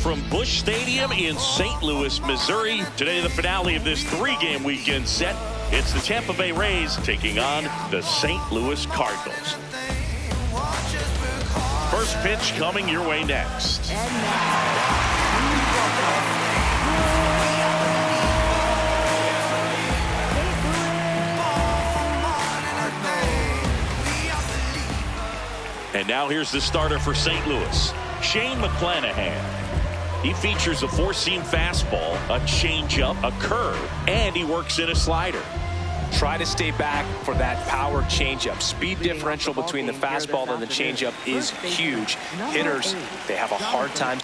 from Busch Stadium in St. Louis, Missouri. Today, the finale of this three-game weekend set. It's the Tampa Bay Rays taking on the St. Louis Cardinals. First pitch coming your way next. And now here's the starter for St. Louis, Shane McClanahan. He features a four-seam fastball, a changeup, a curve, and he works in a slider. Try to stay back for that power changeup. Speed differential between the fastball and the changeup is huge. Hitters, they have a hard time.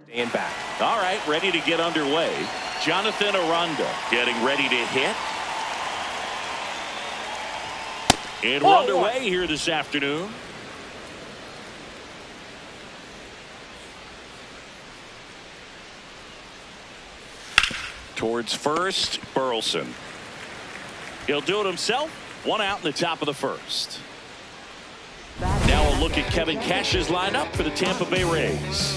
Staying back. All right, ready to get underway. Jonathan Aranda getting ready to hit. And we're underway here this afternoon. Towards first, Burleson. He'll do it himself. One out in the top of the first. Now a look at Kevin Cash's lineup for the Tampa Bay Rays.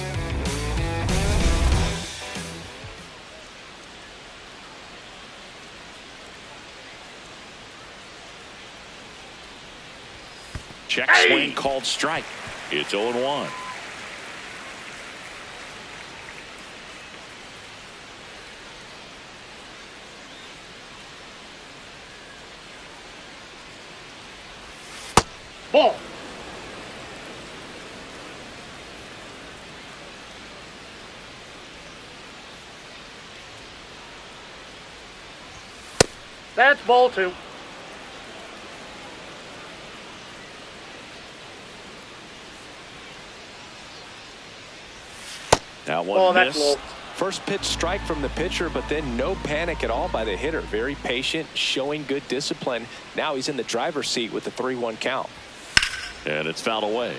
Check swing called strike. It's 0-1. Ball. That's ball two. That one missed. Low. First pitch strike from the pitcher, but then no panic at all by the hitter. Very patient, showing good discipline. Now he's in the driver's seat with the 3-1 count. And it's fouled away.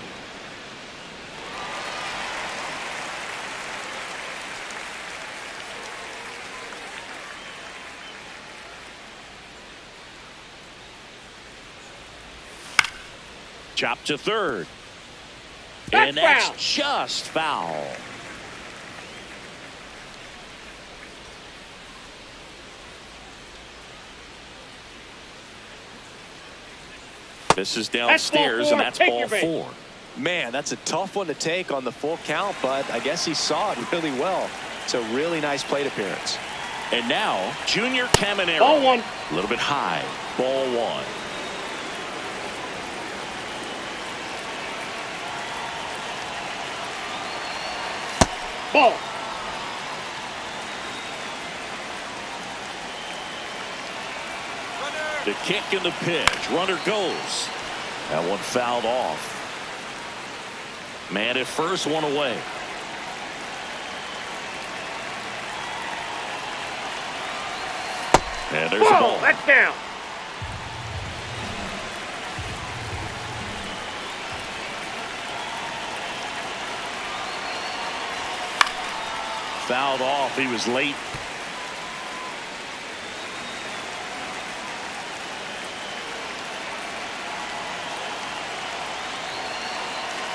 Chop to third. And that's just foul. This is downstairs, and that's ball four. Man, that's a tough one to take on the full count, but I guess he saw it really well. It's a really nice plate appearance. And now, Junior Caminero. Ball one. A little bit high. Ball one. Ball. The kick and the pitch. Runner goes. That one fouled off. Man at first, one away. And there's a ball. That's down. Fouled off. He was late.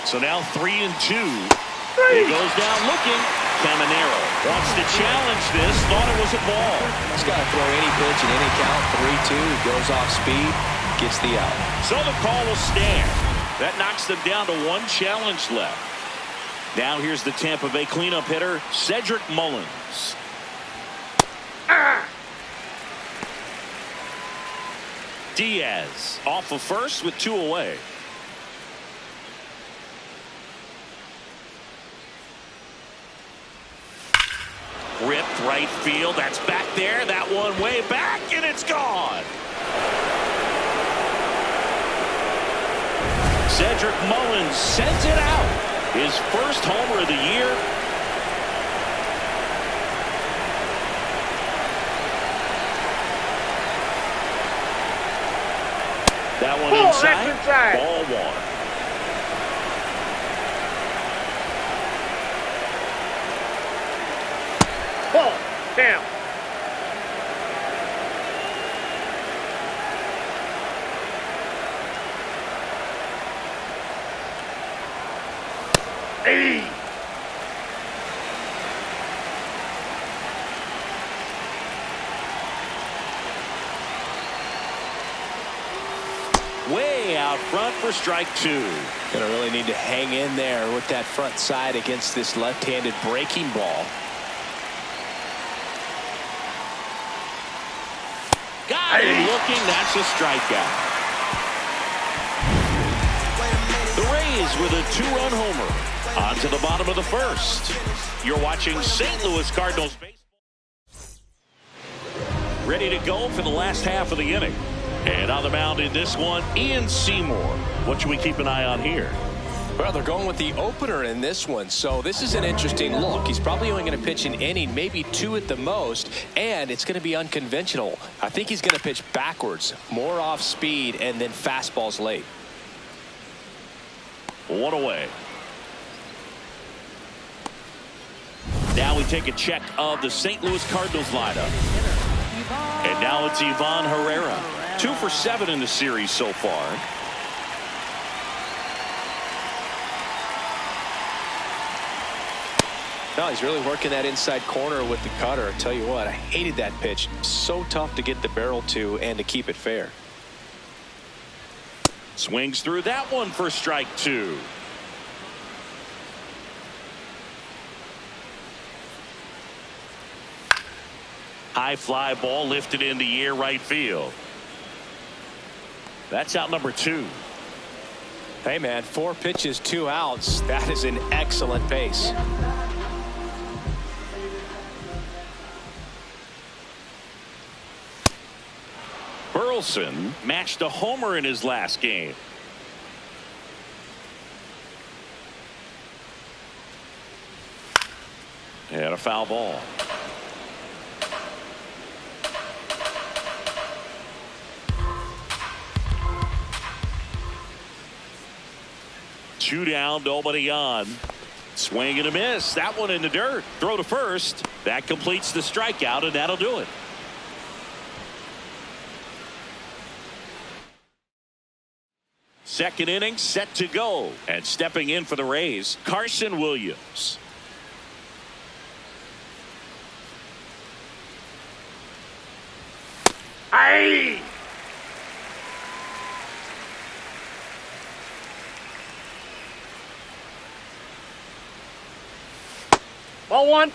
So now 3-2. He goes down looking. Caminero wants to challenge this. Thought it was a ball. He's got to throw any pitch in any count. 3-2. He goes off speed. Gets the out. So the call will stand. That knocks them down to one challenge left. Now here's the Tampa Bay cleanup hitter, Cedric Mullins. Diaz off of first with two away. Ripped right field. That's back there. That one way back, and it's gone. Cedric Mullins sends it out. His first homer of the year. That one inside. Ball one. Champ. Hey. Way out front for strike two. Gonna really need to hang in there with that front side against this left-handed breaking ball. Got him looking. That's a strikeout. The Rays with a two-run homer. On to the bottom of the first. You're watching St. Louis Cardinals baseball. Ready to go for the last half of the inning. And on the mound in this one, Ian Seymour. What should we keep an eye on here? Well, they're going with the opener in this one, so this is an interesting look. He's probably only going to pitch an inning, maybe two at the most, and it's going to be unconventional. I think he's going to pitch backwards, more off speed, and then fastballs late. One away. Now we take a check of the St. Louis Cardinals lineup. And now it's Ivan Herrera. 2 for 7 in the series so far. No, he's really working that inside corner with the cutter. I tell you what, I hated that pitch. So tough to get the barrel to and to keep it fair. Swings through that one for strike two. High fly ball lifted in the air right field. That's out number 2. Hey man, 4 pitches, 2 outs. That is an excellent pace. Burleson matched a homer in his last game. And a foul ball. Two down, nobody on. Swing and a miss. That one in the dirt. Throw to first. That completes the strikeout, and that'll do it. Second inning set to go. And stepping in for the Rays, Carson Williams. Aye. Ball 1.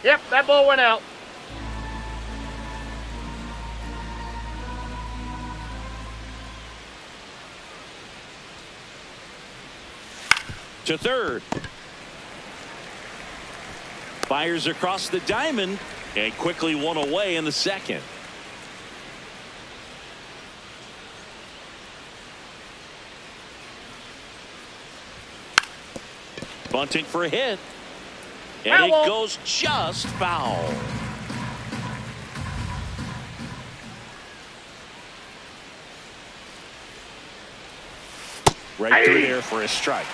Yep, that ball went out. To third. Fires across the diamond and quickly one away in the second. Bunting for a hit. And it goes just foul. Right through there for a strike.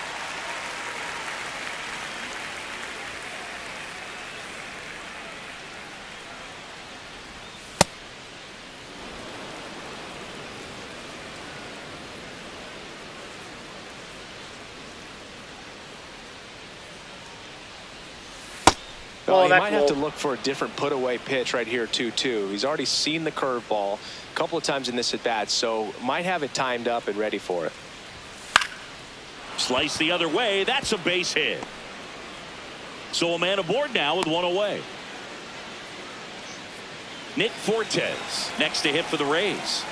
Well, he might have to look for a different put-away pitch right here, 2-2. He's already seen the curveball a couple of times in this at-bat, so might have it timed up and ready for it. Slice the other way. That's a base hit. So a man aboard now with one away. Nick Fortes next to hit for the Rays.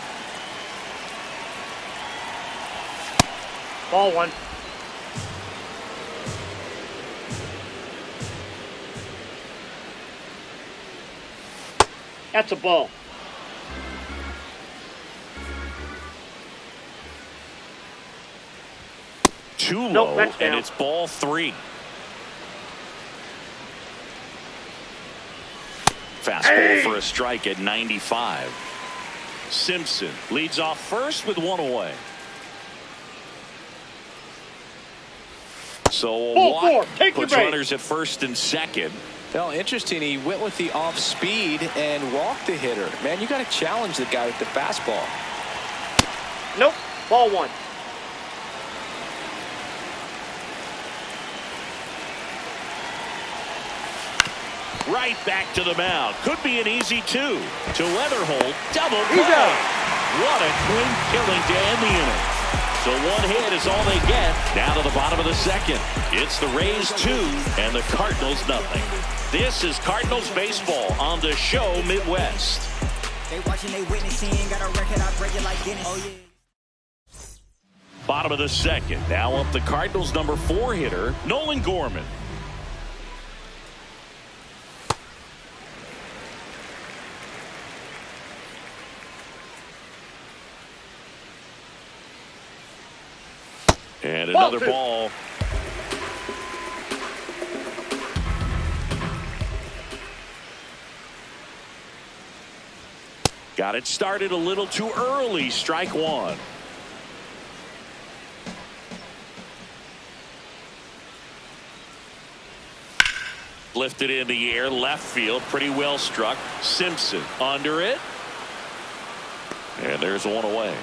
Ball 1. That's a ball. Too low, and it's ball 3. Fastball for a strike at 95. Simpson leads off first with one away. So Ball walk 4. Take your puts base. runners at first and second. Well, interesting. He went with the off speed and walked the hitter. Man, you got to challenge the guy with the fastball. Nope. Ball 1. Right back to the mound. Could be an easy 2. To Leatherhold. Double play. He's out. What a clean killing to end the inning. So 1 hit is all they get. Down to the bottom of the second. It's the Rays 2 and the Cardinals nothing. This is Cardinals baseball on the show Midwest. They watching, they witnessing, got a record, I break it like Guinness. Oh yeah. Bottom of the second. Now up the Cardinals number 4 hitter, Nolan Gorman. And another ball. Got it started a little too early. Strike 1. Lifted in the air, left field, pretty well struck. Simpson under it. And there's 1 away.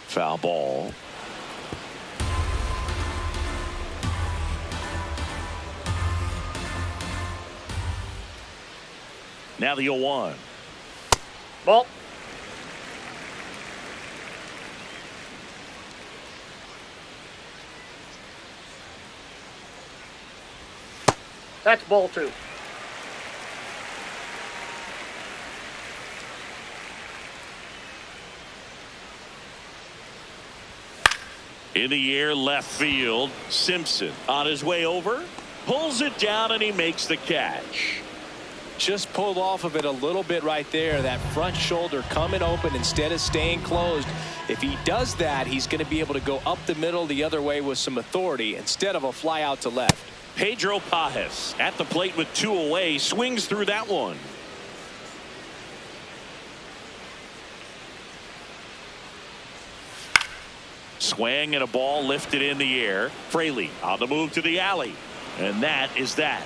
Foul ball. Now the 0-1. Ball. That's ball 2. In the air, left field. Simpson on his way over. Pulls it down and he makes the catch. Just pulled off of it a little bit right there. That front shoulder coming open instead of staying closed. If he does that, he's going to be able to go up the middle the other way with some authority instead of a fly out to left. Pedro Pajes at the plate with 2 away. Swings through that one. Swing and a ball lifted in the air. Fraley on the move to the alley. And that is that.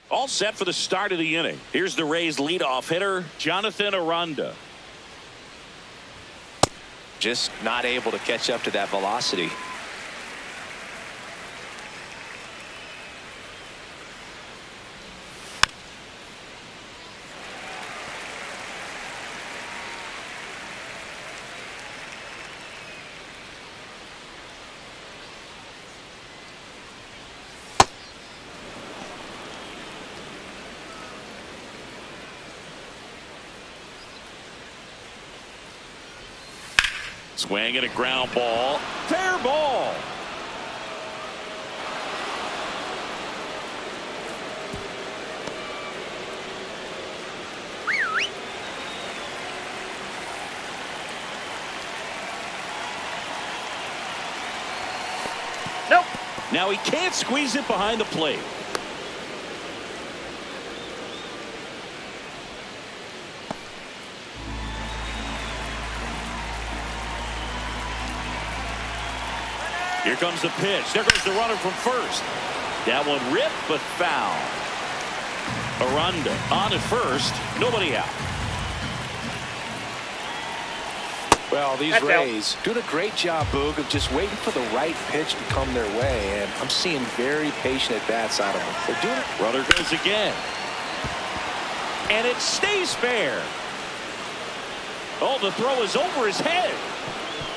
All set for the start of the inning. Here's the Rays leadoff hitter, Jonathan Aranda. Just not able to catch up to that velocity. Swing and a ground ball. Fair ball. Nope. Now he can't squeeze it behind the plate. Here comes the pitch. There goes the runner from first. That one ripped but foul. Aranda on at first. Nobody out. Well, these Rays doing a great job, Boog, of just waiting for the right pitch to come their way, and I'm seeing very patient at-bats out of them. They're doing it. Runner goes again. And it stays fair. Oh, the throw is over his head.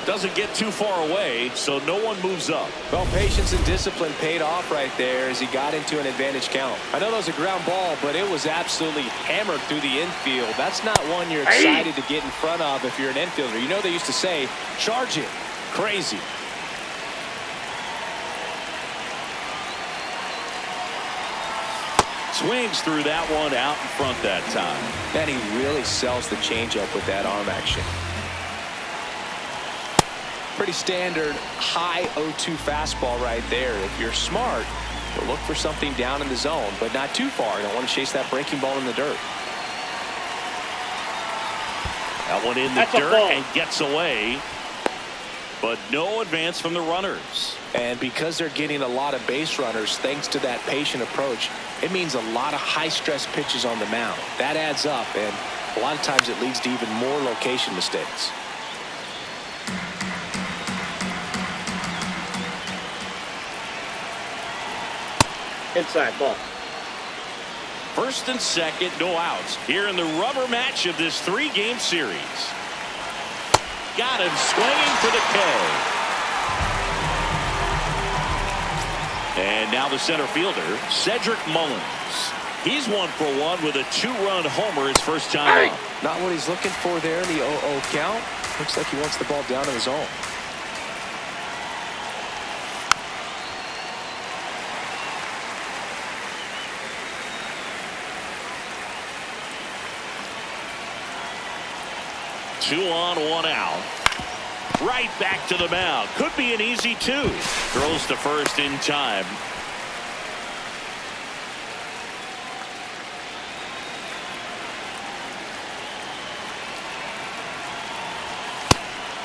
Doesn't get too far away, so no one moves up. Well, patience and discipline paid off right there as he got into an advantage count. I know that was a ground ball, but it was absolutely hammered through the infield. That's not one you're excited to get in front of if you're an infielder. You know they used to say, charge it. Crazy. Swings through that one out in front that time. And he really sells the changeup with that arm action. Pretty standard high 0-2 fastball right there. If you're smart, We'll look for something down in the zone, but not too far. Don't want to chase that breaking ball in the dirt. That one in the dirt and gets away. But no advance from the runners. And because they're getting a lot of base runners, thanks to that patient approach, it means a lot of high-stress pitches on the mound. That adds up, and a lot of times it leads to even more location mistakes. Inside ball. First and second, no outs. Here in the rubber match of this 3-game series. Got him swinging for the K. And now the center fielder, Cedric Mullins. He's 1 for 1 with a 2-run homer his first time up. Not what he's looking for there in the 0-0 count. Looks like he wants the ball down in the zone. Two on, 1 out. Right back to the mound. Could be an easy 2. Throws to first in time.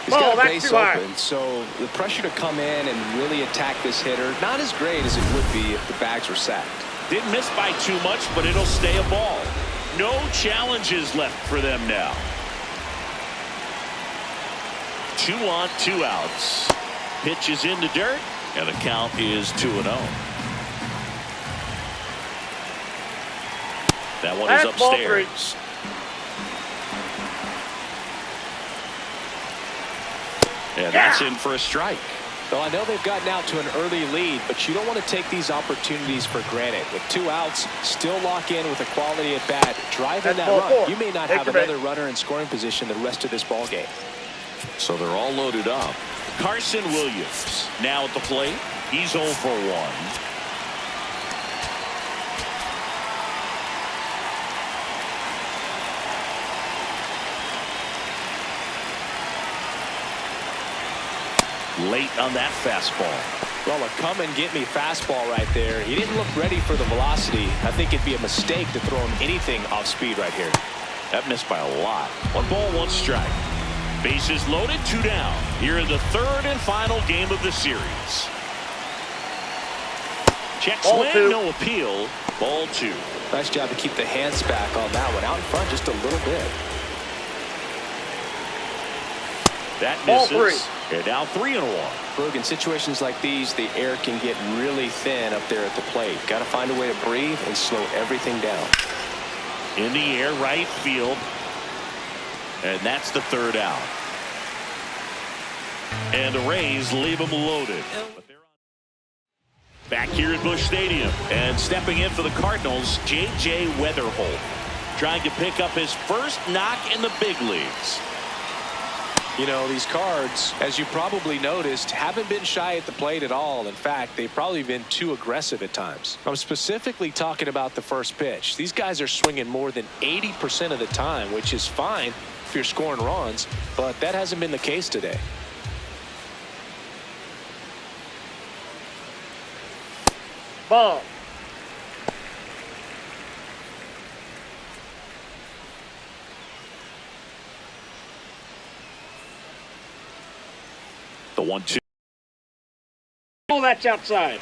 He's got a base open, so the pressure to come in and really attack this hitter, not as great as it would be if the bags were sacked. Didn't miss by too much, but it'll stay a ball. No challenges left for them now. 2 on, 2 outs. Pitch is in the dirt, and the count is 2-0. That one is upstairs. And that's in for a strike. Well, I know they've gotten out to an early lead, but you don't want to take these opportunities for granted. With 2 outs, still lock in with a quality at bat. Drive in that run. You may not have another runner in scoring position the rest of this ball game. So they're all loaded up. Carson Williams now at the plate. He's 0 for 1. Late on that fastball. Well, a come and get me fastball right there. He didn't look ready for the velocity. I think it'd be a mistake to throw him anything off speed right here. That missed by a lot. 1 ball, 1 strike. Bases loaded, 2 down. Here in the 3rd and final game of the series. Check swing, no appeal. Ball 2. Nice job to keep the hands back on that one. Out in front just a little bit. That misses. And now 3-1. Brugge, in situations like these, the air can get really thin up there at the plate. Got to find a way to breathe and slow everything down. In the air, right field. And that's the 3rd out. And the Rays leave them loaded. Back here at Busch Stadium. And stepping in for the Cardinals, J.J. Weatherholt. Trying to pick up his first knock in the big leagues. You know, these Cards, as you probably noticed, haven't been shy at the plate at all. In fact, they've probably been too aggressive at times. I'm specifically talking about the first pitch. These guys are swinging more than 80% of the time, which is fine if you're scoring runs, but that hasn't been the case today. Ball. The 1-2. Oh, that's outside.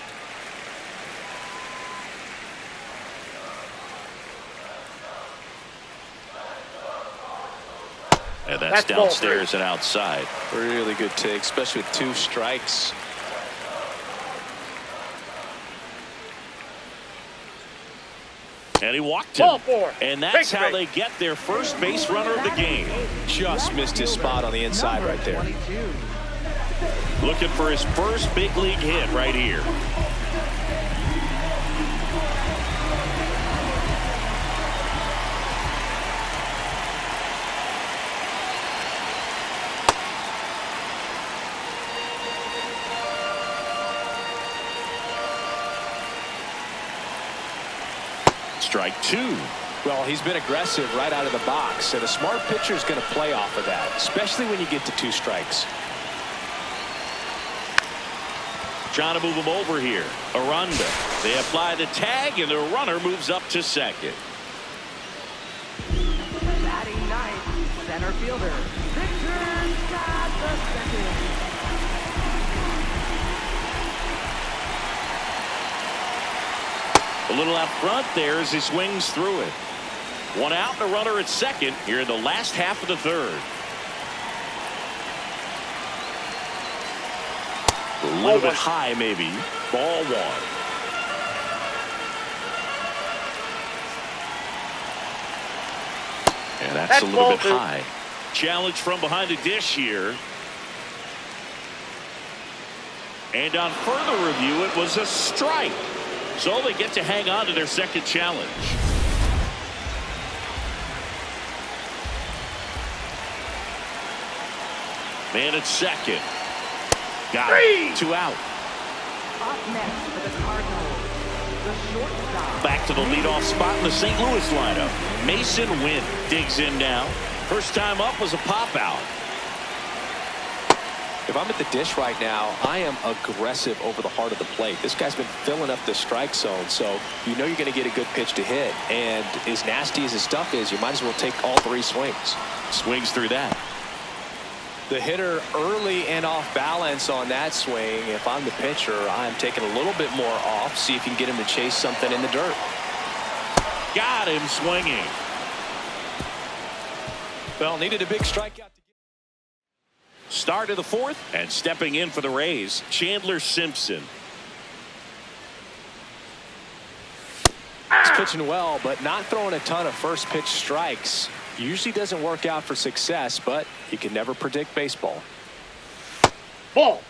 And that's downstairs and outside. Really good take, especially with 2 strikes. And he walked him. Ball 4. And that's how they get their first base runner of the game. Just missed his spot on the inside right there. Looking for his first big league hit right here. Strike 2. Well, he's been aggressive right out of the box, and a smart pitcher is going to play off of that, especially when you get to 2 strikes. Trying to move him over here. Aranda. They apply the tag, and the runner moves up to second. Batting ninth, center fielder, Victor Scott the second. A little out front there as he swings through it. One out and a runner at second here in the last half of the third. A little bit high, maybe. Ball one. And that's a little bit high. Challenge from behind the dish here. And on further review, it was a strike. So they get to hang on to their second challenge. Man at second. Got it. 2 out. Up next for the Cardinals, the shortstop. Back to the leadoff spot in the St. Louis lineup. Mason Wynn digs in now. First time up was a pop out. If I'm at the dish right now, I am aggressive over the heart of the plate. This guy's been filling up the strike zone, so you know you're going to get a good pitch to hit. And as nasty as his stuff is, you might as well take all 3 swings. Swings through that. The hitter early and off balance on that swing. If I'm the pitcher, I'm taking a little bit more off. See if you can get him to chase something in the dirt. Got him swinging. Well, needed a big strikeout. Start of the fourth, and stepping in for the Rays, Chandler Simpson. He's pitching well, but not throwing a ton of first pitch strikes. Usually doesn't work out for success, but you can never predict baseball. Ball.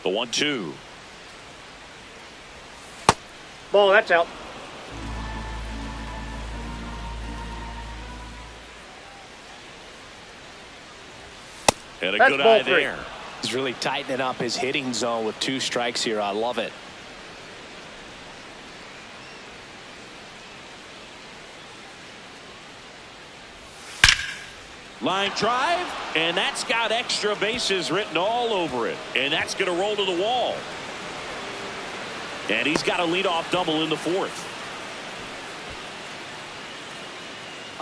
The 1-2. Ball, that's out. And a That's good ball eye 3. there. He's really tightening up his hitting zone with 2 strikes here. I love it. Line drive, and that's got extra bases written all over it. And that's going to roll to the wall. And he's got a leadoff double in the fourth.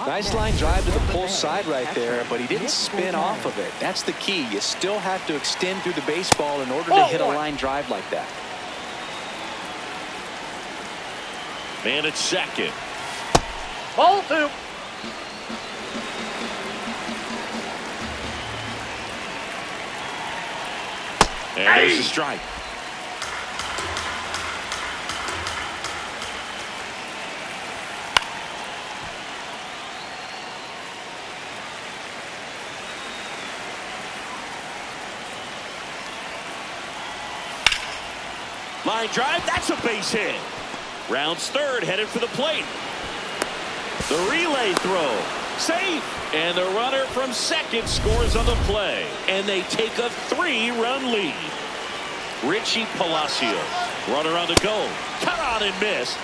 Nice line drive to the pull side right there, but he didn't spin off of it. That's the key. You still have to extend through the baseball in order to hit a line drive like that. Man at second. Ball 2. And there's a strike. Line drive, that's a base hit. Rounds third, headed for the plate. The relay throw, safe. And the runner from second scores on the play. And they take a 3-run lead. Richie Palacios, runner on the go. Cut on and miss.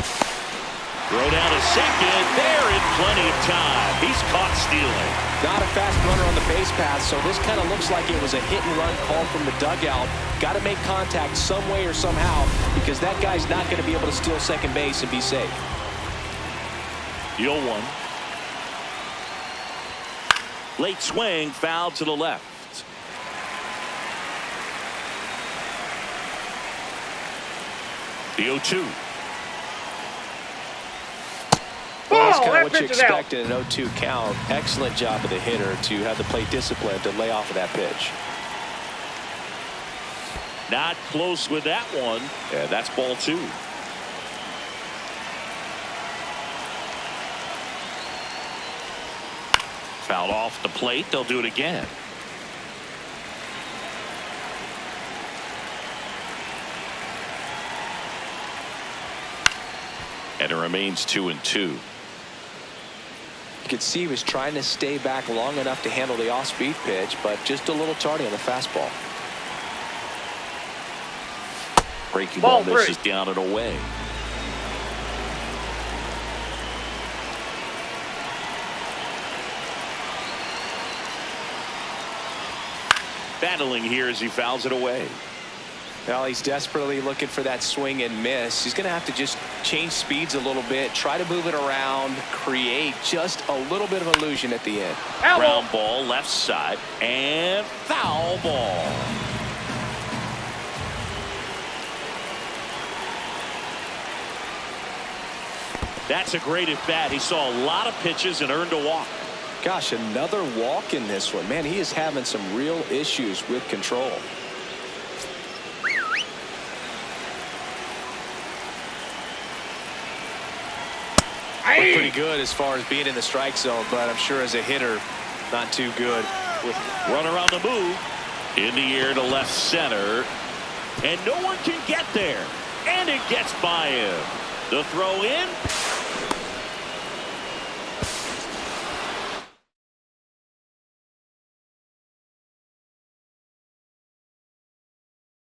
Throw down to second. They're in plenty of time. He's caught stealing. Not a fast runner on the base path, so this kind of looks like it was a hit and run call from the dugout. Got to make contact some way or somehow, because that guy's not going to be able to steal second base and be safe. The 0-1. Late swing, foul to the left. The 0-2. Well, that's Ball, kind of that what you pitch is out. expect in an 0-2 count. Excellent job of the hitter to have the plate discipline to lay off of that pitch. Not close with that one. And that's ball 2. Fouled off the plate. They'll do it again. And it remains 2-2. You could see he was trying to stay back long enough to handle the off-speed pitch, but just a little tardy on the fastball. Breaking Ball ball misses down and away. Battling here as he fouls it away. Well, he's desperately looking for that swing and miss. He's going to have to just change speeds a little bit, try to move it around, create just a little bit of illusion at the end. Ground ball left side and foul ball. That's a great at bat. He saw a lot of pitches and earned a walk. Gosh, another walk in this one. Man, he is having some real issues with control. Looked pretty good as far as being in the strike zone, but I'm sure as a hitter, not too good. Runner on the move. In the air to left center. And no one can get there. And it gets by him. The throw in.